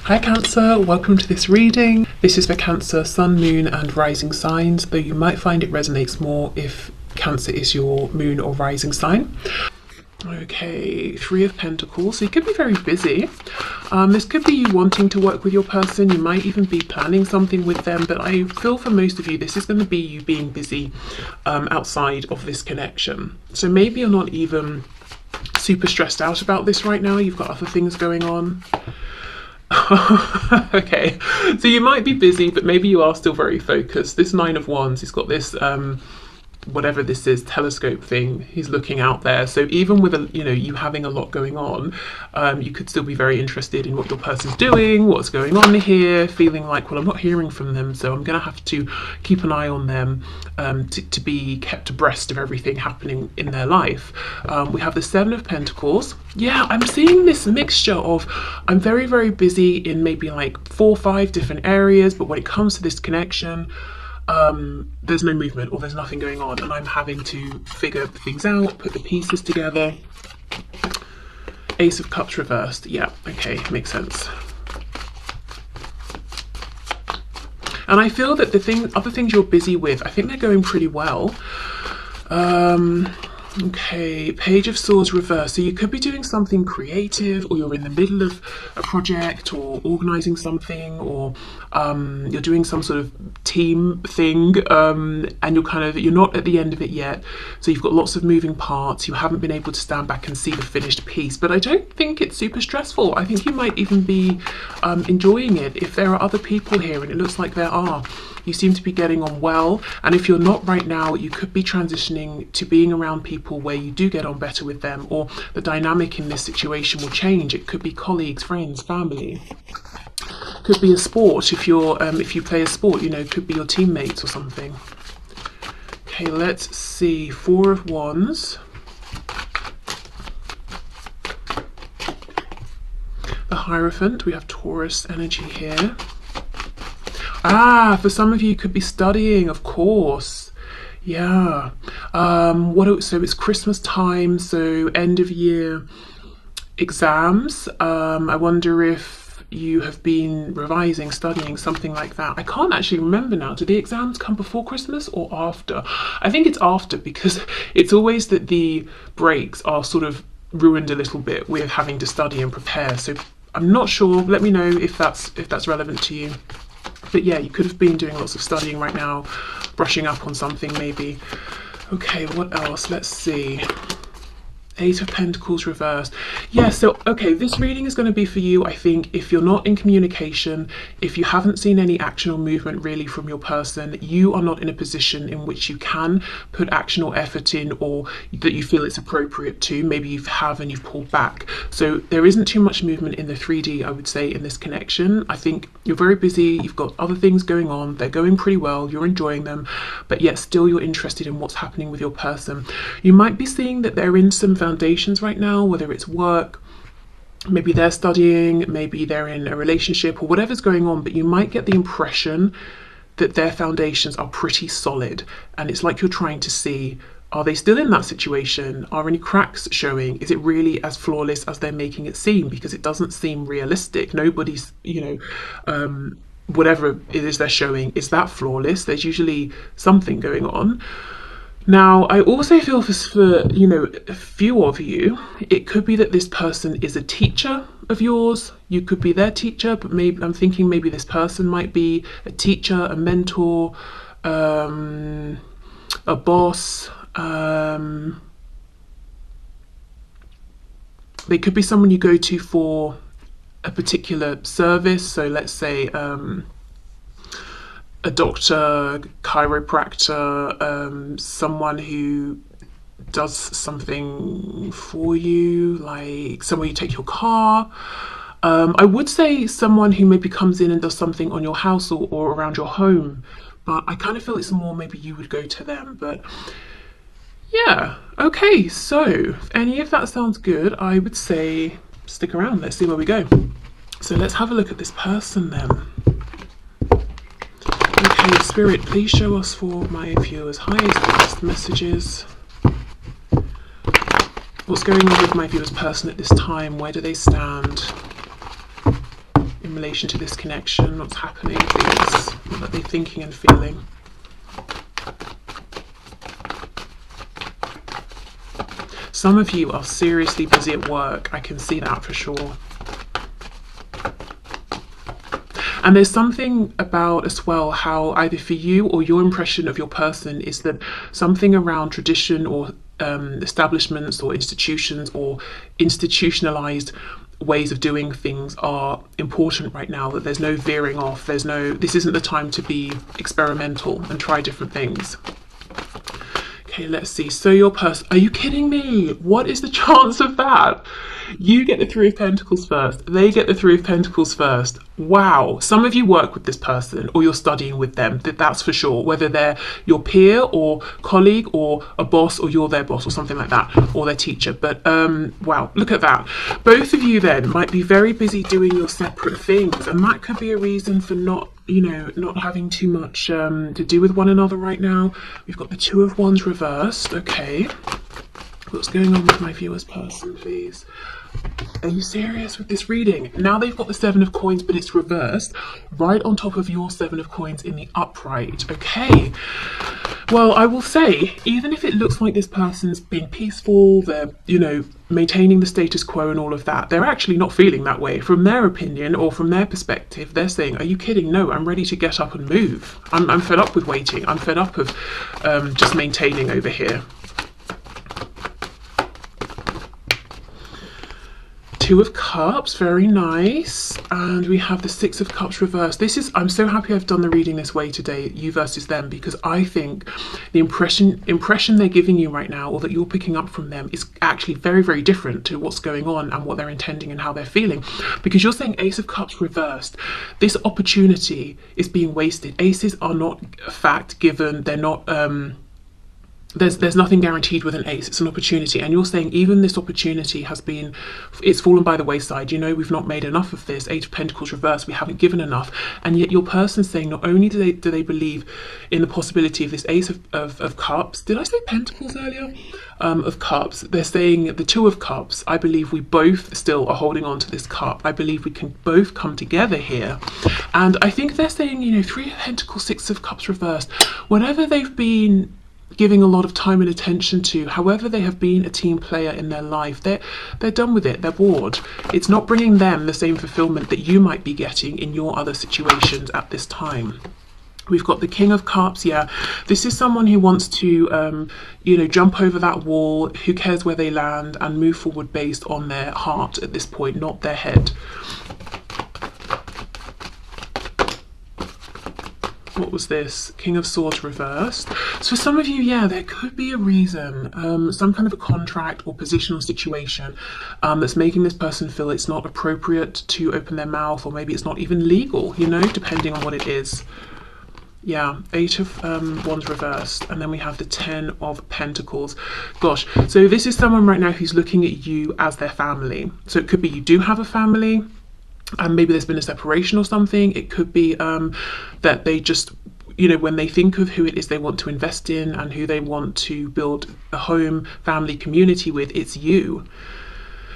Hi Cancer, welcome to this reading. This is for Cancer, Sun, Moon and Rising signs, though you might find it resonates more if Cancer is your Moon or Rising sign. Okay, Three of Pentacles, so you could be very busy. This could be you wanting to work with your person, you might even be planning something with them, but I feel for most of you this is going to be you being busy outside of this connection. So maybe you're not even super stressed out about this right now, you've got other things going on. Okay, so you might be busy, but maybe you are still very focused. This Nine of Wands, he's got this whatever this is, telescope thing, he's looking out there. So even with you having a lot going on, you could still be very interested in what your person's doing, what's going on here, feeling like, well, I'm not hearing from them, so I'm gonna have to keep an eye on them to be kept abreast of everything happening in their life. We have the Seven of Pentacles. Yeah, I'm seeing this mixture of I'm very, very busy in maybe like 4 or 5 different areas, but when it comes to this connection, there's no movement or there's nothing going on, and I'm having to figure things out, put the pieces together. Ace of Cups reversed. Yeah, okay, makes sense. And I feel that other things you're busy with, I think they're going pretty well. Okay, Page of Swords reversed. So you could be doing something creative, or you're in the middle of a project or organising something, or you're doing some sort of team thing, and you're not at the end of it yet. So you've got lots of moving parts. You haven't been able to stand back and see the finished piece, but I don't think it's super stressful. I think you might even be enjoying it if there are other people here, and it looks like there are. You seem to be getting on well, and if you're not right now, you could be transitioning to being around people where you do get on better with them, or the dynamic in this situation will change. It could be colleagues, friends, family. Could be a sport if you play a sport, could be your teammates or something. Okay, let's see. Four of Wands. The Hierophant. We have Taurus energy here. For some of you could be studying, of course. Yeah. So it's Christmas time, so end of year exams. I wonder if you have been revising, studying, something like that. I can't actually remember now. Do the exams come before Christmas or after? I think it's after, because it's always that the breaks are sort of ruined a little bit with having to study and prepare. So I'm not sure. Let me know if that's relevant to you. But yeah, you could have been doing lots of studying right now, brushing up on something maybe. Okay, what else? Let's see. Eight of Pentacles reversed. Yeah, so, okay, this reading is going to be for you, I think, if you're not in communication, if you haven't seen any action or movement really from your person, you are not in a position in which you can put action or effort in, or that you feel it's appropriate to. Maybe you have and you've pulled back. So there isn't too much movement in the 3D, I would say, in this connection. I think you're very busy, you've got other things going on, they're going pretty well, you're enjoying them, but yet still you're interested in what's happening with your person. You might be seeing that they're in some foundations right now, whether it's work, maybe they're studying, maybe they're in a relationship, or whatever's going on, but you might get the impression that their foundations are pretty solid, and it's like you're trying to see, are they still in that situation? Are any cracks showing? Is it really as flawless as they're making it seem? Because it doesn't seem realistic. Nobody's, whatever it is they're showing, is that flawless? There's usually something going on. Now, I also feel for a few of you, it could be that this person is a teacher of yours. You could be their teacher, but maybe I'm thinking maybe this person might be a teacher, a mentor, a boss. They could be someone you go to for a particular service. So let's say a doctor, chiropractor, someone who does something for you, like somewhere you take your car. I would say someone who maybe comes in and does something on your house or around your home, but I kind of feel it's more maybe you would go to them. But yeah, okay, so if any of that sounds good, I would say stick around, let's see where we go. So let's have a look at this person then. Okay, Spirit, please show us for my viewers highest and best messages. What's going on with my viewers' person at this time? Where do they stand in relation to this connection. What's happening, please? What are they thinking and feeling? Some of you are seriously busy at work. I can see that for sure. And there's something about as well how either for you or your impression of your person is that something around tradition or establishments or institutions or institutionalized ways of doing things are important right now, that there's no veering off, this isn't the time to be experimental and try different things. Okay, let's see. So your person, are you kidding me? What is the chance of that? You get the Three of Pentacles first. They get the Three of Pentacles first. Wow. Some of you work with this person or you're studying with them. That's for sure. Whether they're your peer or colleague or a boss or you're their boss or something like that, or their teacher. But wow, look at that. Both of you then might be very busy doing your separate things, and that could be a reason for not having too much to do with one another right now. We've got the Two of Wands reversed. Okay. What's going on with my viewer's person, please? Are you serious with this reading? Now they've got the Seven of Coins, but it's reversed right on top of your Seven of Coins in the upright. Okay. Well, I will say, even if it looks like this person's being peaceful, they're, maintaining the status quo and all of that, they're actually not feeling that way. From their opinion or from their perspective, they're saying, are you kidding? No, I'm ready to get up and move. I'm fed up with waiting. I'm fed up of just maintaining over here. Two of Cups, very nice. And we have the Six of Cups reversed. I'm so happy I've done the reading this way today, you versus them, because I think the impression they're giving you right now, or that you're picking up from them, is actually very, very different to what's going on and what they're intending and how they're feeling. Because you're saying Ace of Cups reversed. This opportunity is being wasted. Aces are not a fact given. They're not... There's nothing guaranteed with an ace. It's an opportunity, and you're saying even this opportunity it's fallen by the wayside. We've not made enough of this. Eight of Pentacles reversed. We haven't given enough, and yet your person's saying not only do they believe in the possibility of this Ace of Cups. Did I say Pentacles earlier? Of Cups. They're saying the Two of Cups. I believe we both still are holding on to this cup. I believe we can both come together here, and I think they're saying Three of Pentacles, Six of Cups reversed. Whenever they've been giving a lot of time and attention to, however they have been a team player in their life, they're done with it. They're bored. It's not bringing them the same fulfillment that you might be getting in your other situations at this time. We've got the King of Cups. Yeah, this is someone who wants to jump over that wall, who cares where they land, and move forward based on their heart at this point, not their head. What was this? King of Swords reversed. So for some of you, yeah, there could be a reason, some kind of a contract or positional situation that's making this person feel it's not appropriate to open their mouth, or maybe it's not even legal, depending on what it is. Yeah, Eight of Wands reversed, and then we have the Ten of Pentacles. Gosh, so this is someone right now who's looking at you as their family. So it could be you do have a family, and maybe there's been a separation or something. It could be that they just, when they think of who it is they want to invest in and who they want to build a home, family, community with, it's you.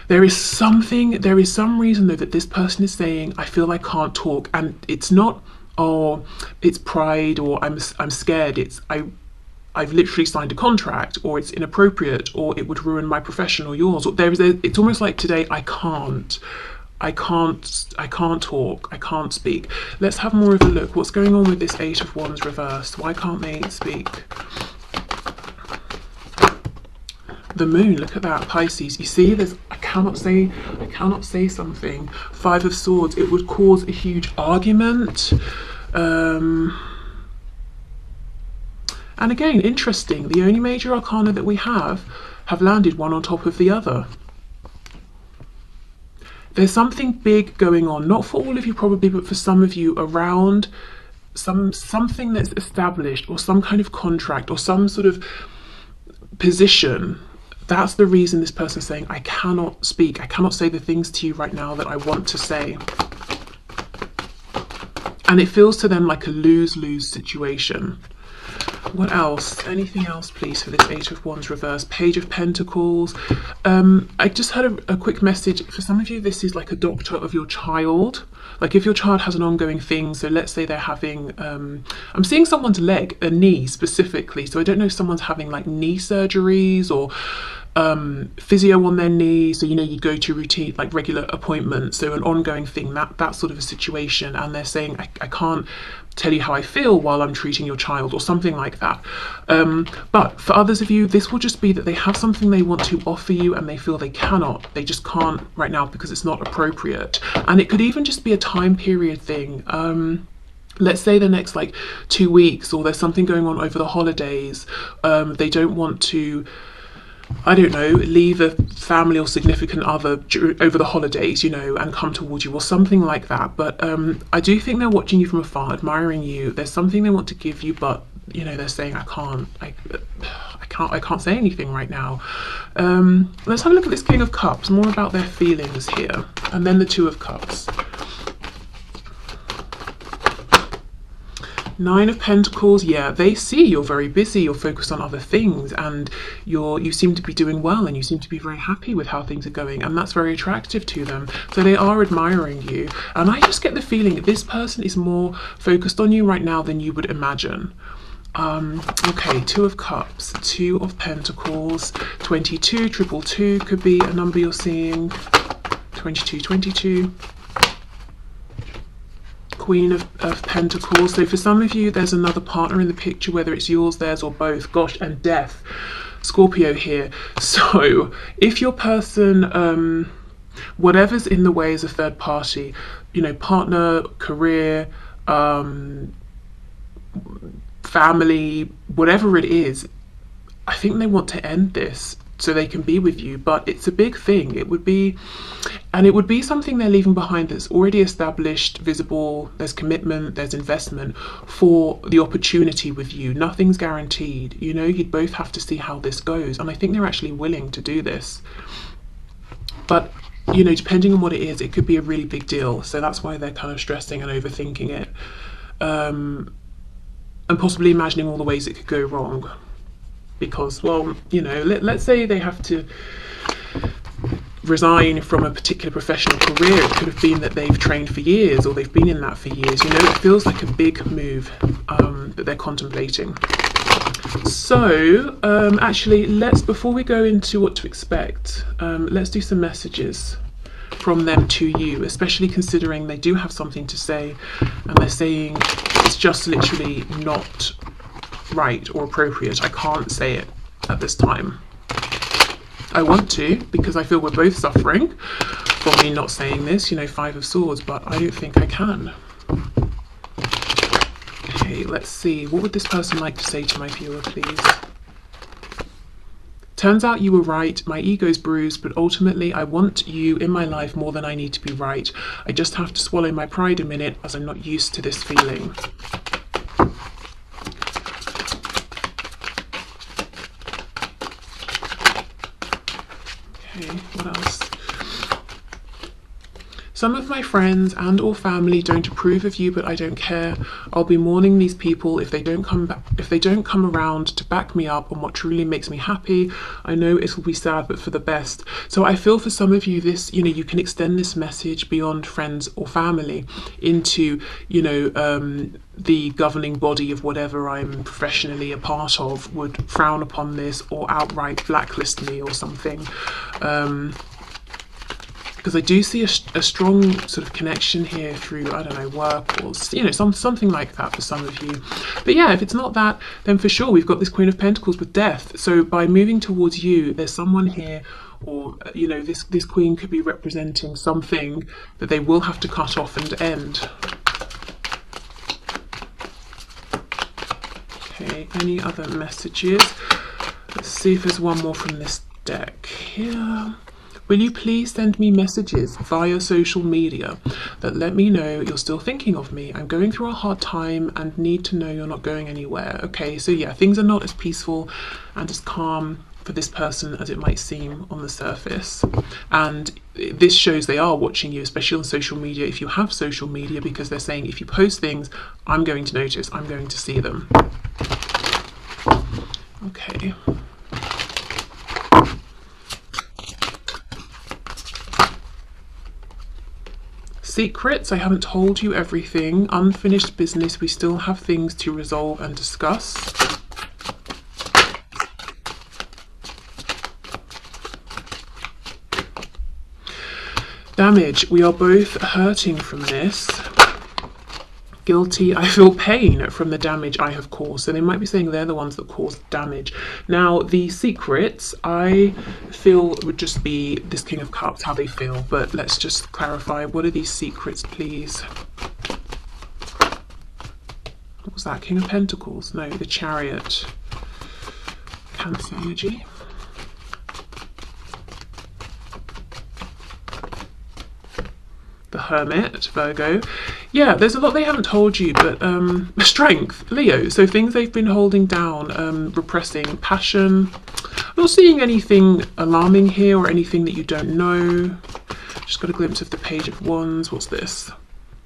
There is some reason though that this person is saying, I feel I can't talk, and it's not, oh, it's pride, or I'm scared. It's I've literally signed a contract, or it's inappropriate, or it would ruin my profession or yours. Or it's almost like today I can't talk, I can't speak. Let's have more of a look. What's going on with this Eight of Wands reversed? Why can't they speak? The Moon, look at that, Pisces. You see, I cannot say something. Five of Swords, it would cause a huge argument. And again, interesting, the only major arcana that we have landed one on top of the other. There's something big going on, not for all of you probably, but for some of you, around something that's established, or some kind of contract, or some sort of position. That's the reason this person's saying, I cannot speak, I cannot say the things to you right now that I want to say. And it feels to them like a lose-lose situation. What else? Anything else, please, for this Eight of Wands reverse? Page of Pentacles. I just had a quick message. For some of you, this is like a doctor of your child. Like if your child has an ongoing thing, so let's say they're having, I'm seeing someone's leg, a knee specifically. So I don't know if someone's having like knee surgeries or physio on their knee, so you know you go to routine like regular appointments, so an ongoing thing, that sort of a situation, and they're saying I can't tell you how I feel while I'm treating your child or something like that. But for others of you, this will just be that they have something they want to offer you and they feel they cannot, they just can't right now because it's not appropriate. And it could even just be a time period thing. Let's say the next like 2 weeks, or there's something going on over the holidays. They don't want to, I don't know, leave a family or significant other over the holidays, you know, and come towards you or something like that. But I do think they're watching you from afar, admiring you. There's something they want to give you, but you know, they're saying I can't say anything right now. Let's have a look at this King of Cups, more about their feelings here, and then the Two of Cups. Nine of Pentacles, yeah, they see you're very busy, you're focused on other things, and you seem to be doing well, and you seem to be very happy with how things are going, and that's very attractive to them. So they are admiring you, and I just get the feeling that this person is more focused on you right now than you would imagine. Okay, Two of Cups, Two of Pentacles, 22, 222 could be a number you're seeing, 2222. Queen of Pentacles. So for some of you, there's another partner in the picture, whether it's yours, theirs, or both. Gosh, and Death, Scorpio here. So if your person, whatever's in the way is a third party, you know, partner, career, family, whatever it is, I think they want to end this so they can be with you, but it's a big thing. It would be something they're leaving behind that's already established, visible, there's commitment, there's investment for the opportunity with you. Nothing's guaranteed, you know, you'd both have to see how this goes, and I think they're actually willing to do this. But, you know, depending on what it is, it could be a really big deal, so that's why they're kind of stressing and overthinking it, and possibly imagining all the ways it could go wrong. Because, well, you know, let's say they have to resign from a particular professional career. It could have been that they've trained for years, or they've been in that for years. You know, it feels like a big move that they're contemplating. So, actually, before we go into what to expect, let's do some messages from them to you, especially considering they do have something to say, and they're saying it's just literally not right or appropriate. I can't say it at this time. I want to, because I feel we're both suffering from me not saying this, you know, Five of Swords, but I don't think I can. Okay, let's see. What would this person like to say to my viewer, please? Turns out you were right. My ego's bruised, but ultimately I want you in my life more than I need to be right. I just have to swallow my pride a minute, as I'm not used to this feeling. What else? Some of my friends and or family don't approve of you, but I don't care. I'll be mourning these people if they don't come back, if they don't come around to back me up on what truly makes me happy. I know it will be sad, but for the best. So I feel for some of you, this, you know, you can extend this message beyond friends or family into, you know, the governing body of whatever I'm professionally a part of would frown upon this or outright blacklist me or something. Because I do see a strong sort of connection here through, I don't know, work or, you know, something like that for some of you. But yeah, if it's not that, then for sure we've got this Queen of Pentacles with Death. So by moving towards you, there's someone here, or, you know, this Queen could be representing something that they will have to cut off and end. Okay, any other messages? Let's see if there's one more from this deck here. Will you please send me messages via social media that let me know you're still thinking of me? I'm going through a hard time and need to know you're not going anywhere. Okay, so yeah, things are not as peaceful and as calm for this person as it might seem on the surface. And this shows they are watching you, especially on social media, if you have social media, because they're saying if you post things, I'm going to notice, I'm going to see them. Okay. Secrets, I haven't told you everything. Unfinished business, we still have things to resolve and discuss. Damage, we are both hurting from this. Guilty, I feel pain from the damage I have caused. So they might be saying they're the ones that caused damage. Now, the secrets, I feel would just be this King of Cups, how they feel. But let's just clarify. What are these secrets, please? What was that? King of Pentacles? No, the Chariot. Cancer energy. The Hermit, Virgo. Yeah, there's a lot they haven't told you, but strength, Leo. So things they've been holding down, repressing, passion. I'm not seeing anything alarming here or anything that you don't know. Just got a glimpse of the Page of Wands. What's this?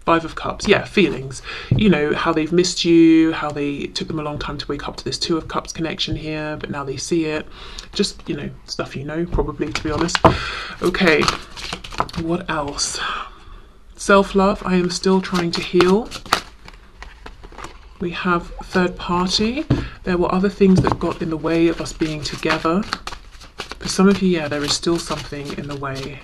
Five of Cups. Yeah, feelings. You know, how they've missed you, how they took them a long time to wake up to this Two of Cups connection here, but now they see it. Just, you know, stuff you know, probably, to be honest. Okay, what else? Self-love, I am still trying to heal. We have third party. There were other things that got in the way of us being together. For some of you, yeah, there is still something in the way.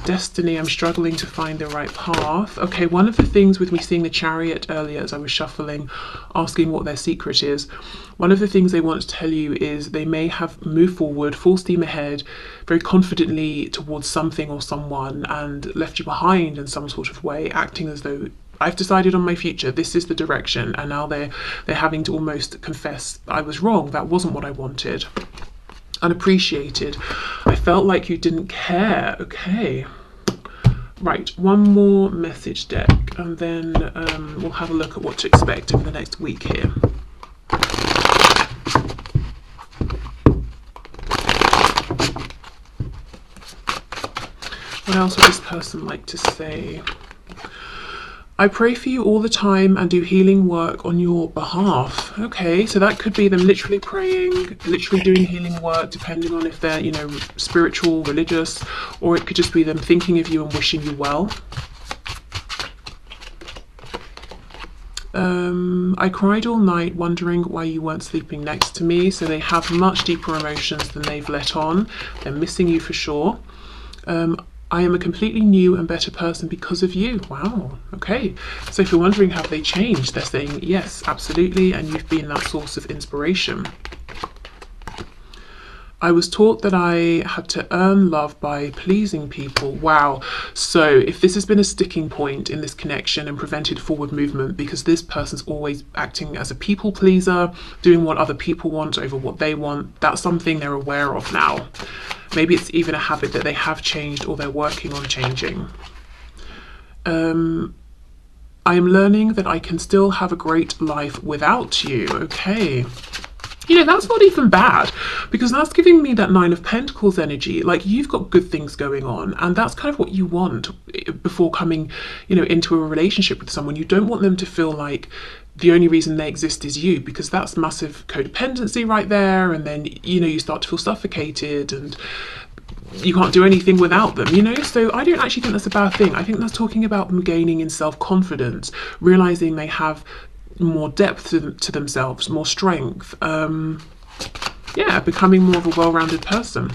Destiny, I'm struggling to find the right path. Okay, one of the things with me seeing the Chariot earlier as I was shuffling, asking what their secret is, one of the things they want to tell you is they may have moved forward, full steam ahead, very confidently towards something or someone and left you behind in some sort of way, acting as though I've decided on my future, this is the direction, and now they're having to almost confess, I was wrong, that wasn't what I wanted. Unappreciated. I felt like you didn't care. Okay. Right, one more message deck and then we'll have a look at what to expect over the next week here. What else would this person like to say? I pray for you all the time and do healing work on your behalf. Okay, so that could be them literally praying, literally doing healing work, depending on if they're, you know, spiritual, religious, or it could just be them thinking of you and wishing you well. I cried all night wondering why you weren't sleeping next to me. So they have much deeper emotions than they've let on. They're missing you for sure. I am a completely new and better person because of you. Wow. Okay. So if you're wondering, have they changed? They're saying yes, absolutely. And you've been that source of inspiration. I was taught that I had to earn love by pleasing people. Wow. So if this has been a sticking point in this connection and prevented forward movement because this person's always acting as a people pleaser, doing what other people want over what they want, that's something they're aware of now. Maybe it's even a habit that they have changed or they're working on changing. I am learning that I can still have a great life without you. Okay. You know, that's not even bad because that's giving me that Nine of Pentacles energy. Like, you've got good things going on and that's kind of what you want before coming, you know, into a relationship with someone. You don't want them to feel like the only reason they exist is you, because that's massive codependency right there. And then, you know, you start to feel suffocated and you can't do anything without them, you know? So I don't actually think that's a bad thing. I think that's talking about them gaining in self-confidence, realizing they have more depth to themselves, more strength, yeah, becoming more of a well-rounded person.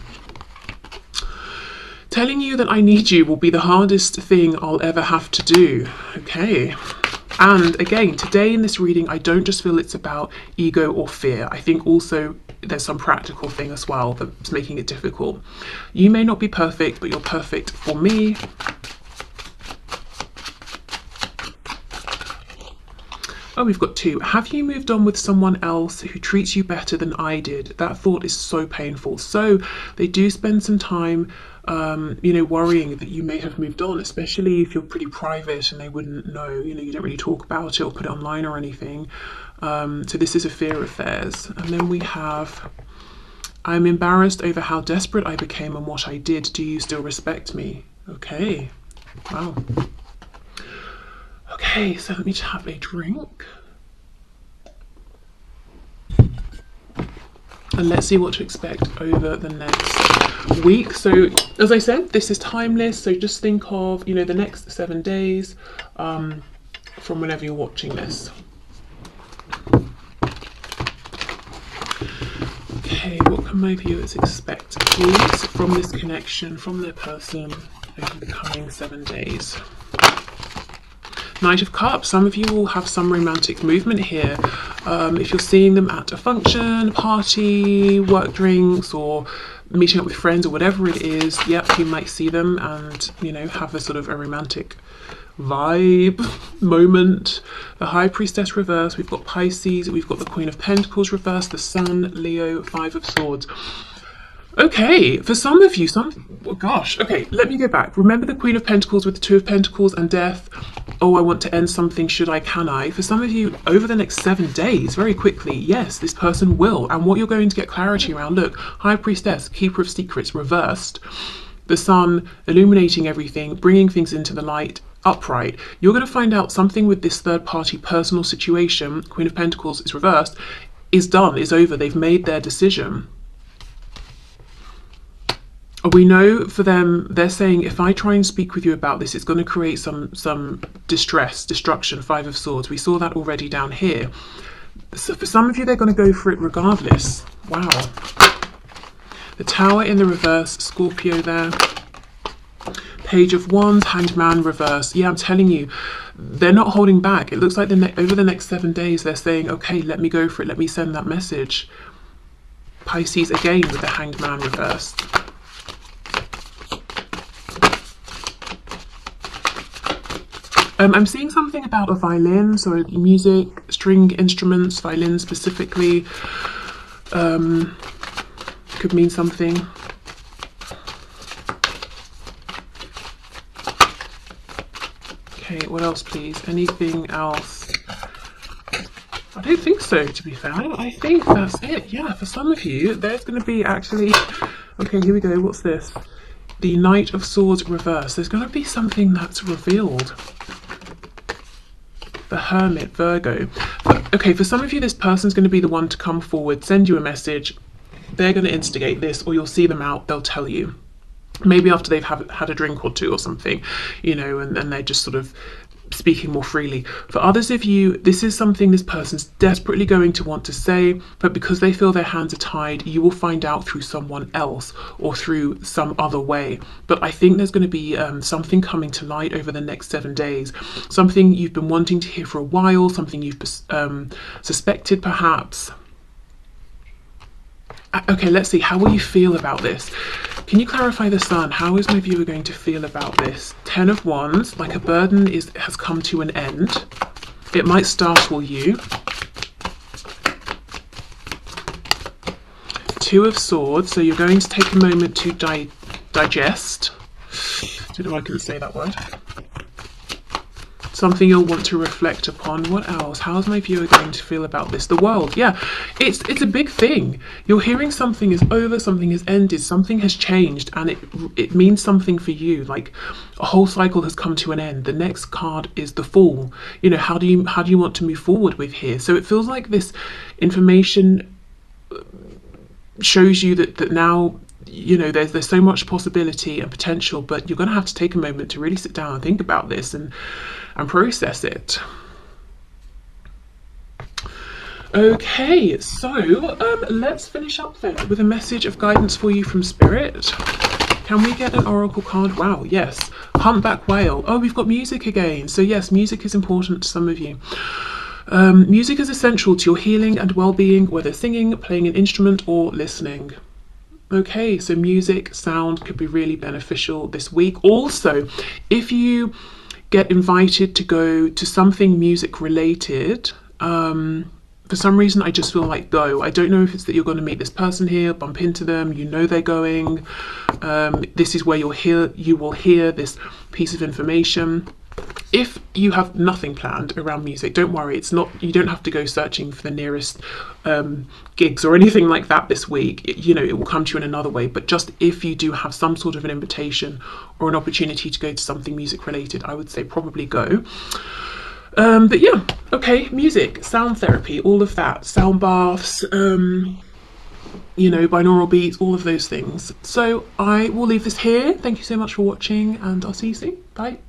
Telling you that I need you will be the hardest thing I'll ever have to do. Okay. And again, today in this reading, I don't just feel it's about ego or fear. I think also there's some practical thing as well that's making it difficult. You may not be perfect, but you're perfect for me. Oh, we've got two. Have you moved on with someone else who treats you better than I did? That thought is so painful. So they do spend some time, you know, worrying that you may have moved on, especially if you're pretty private and they wouldn't know, you know, you don't really talk about it or put it online or anything. So this is a fear of theirs. And then we have, I'm embarrassed over how desperate I became and what I did. Do you still respect me? Okay. Wow. Okay, so let me just have a drink. And let's see what to expect over the next week. So as I said, this is timeless, so just think of, you know, the next 7 days from whenever you're watching this. Okay, what can my viewers expect, please, from this connection, from their person over the coming 7 days? Knight of Cups, some of you will have some romantic movement here. If you're seeing them at a function, party, work drinks, or meeting up with friends or whatever it is, yep, you might see them and, you know, have a sort of a romantic vibe moment. The High Priestess reverse, we've got Pisces, we've got the Queen of Pentacles reverse, the Sun, Leo, Five of Swords. Okay, for some of you, oh gosh, okay, let me go back. Remember the Queen of Pentacles with the Two of Pentacles and Death? Oh, I want to end something, should I, can I? For some of you, over the next 7 days, very quickly, yes, this person will. And what you're going to get clarity around, look, High Priestess, Keeper of Secrets, reversed. The Sun, illuminating everything, bringing things into the light, upright. You're going to find out something with this third-party personal situation, Queen of Pentacles is reversed, is done, is over. They've made their decision. We know for them, they're saying, if I try and speak with you about this, it's going to create some distress, destruction, Five of Swords. We saw that already down here. So for some of you, they're going to go for it regardless. Wow. The Tower in the reverse, Scorpio there. Page of Wands, Hanged Man reverse. Yeah, I'm telling you, they're not holding back. It looks like over the next 7 days, they're saying, okay, let me go for it. Let me send that message. Pisces again with the Hanged Man reverse. I'm seeing something about a violin, so music, string instruments, violin specifically, could mean something. Okay, what else please? Anything else? I don't think so, to be fair. I think that's it. Yeah, for some of you, there's going to be actually... Okay, here we go. What's this? The Knight of Swords reverse. There's going to be something that's revealed. The Hermit, Virgo. Okay, for some of you, this person's going to be the one to come forward, send you a message. They're going to instigate this, or you'll see them out, they'll tell you. Maybe after they've had a drink or two or something, you know, and they're just sort of speaking more freely. For others of you, this is something this person's desperately going to want to say, but because they feel their hands are tied, you will find out through someone else or through some other way. But I think there's going to be something coming to light over the next 7 days. Something you've been wanting to hear for a while, something you've suspected perhaps. Okay, let's see. How will you feel about this? Can you clarify the Sun? How is my viewer going to feel about this? 10 of Wands, like a burden has come to an end. It might startle you. 2 of Swords, so you're going to take a moment to digest. I don't know why I couldn't say that word. Something you'll want to reflect upon. What else? How's my viewer going to feel about this? The World. Yeah, it's a big thing. You're hearing something is over, something has ended, something has changed, and it means something for you. Like a whole cycle has come to an end. The next card is the Fool. You know, how do you want to move forward with here? So it feels like this information shows you that now, you know, there's so much possibility and potential, but you're going to have to take a moment to really sit down and think about this and process it. Okay, so let's finish up then with a message of guidance for you from Spirit. Can we get an oracle card? Wow, yes. Humpback whale. Oh, we've got music again. So yes, music is important to some of you. Music is essential to your healing and well-being, whether singing, playing an instrument, or listening. Okay, so music, sound could be really beneficial this week. Also, if you get invited to go to something music related, for some reason I just feel like go. I don't know if it's that you're going to meet this person here, bump into them, you know they're going. This is where you will hear this piece of information. If you have nothing planned around music, don't worry. It's not, you don't have to go searching for the nearest gigs or anything like that this week. You know, it will come to you in another way. But just if you do have some sort of an invitation or an opportunity to go to something music related, I would say probably go. But yeah, okay, music, sound therapy, all of that, sound baths, binaural beats, all of those things. So I will leave this here. Thank you so much for watching, and I'll see you soon. Bye.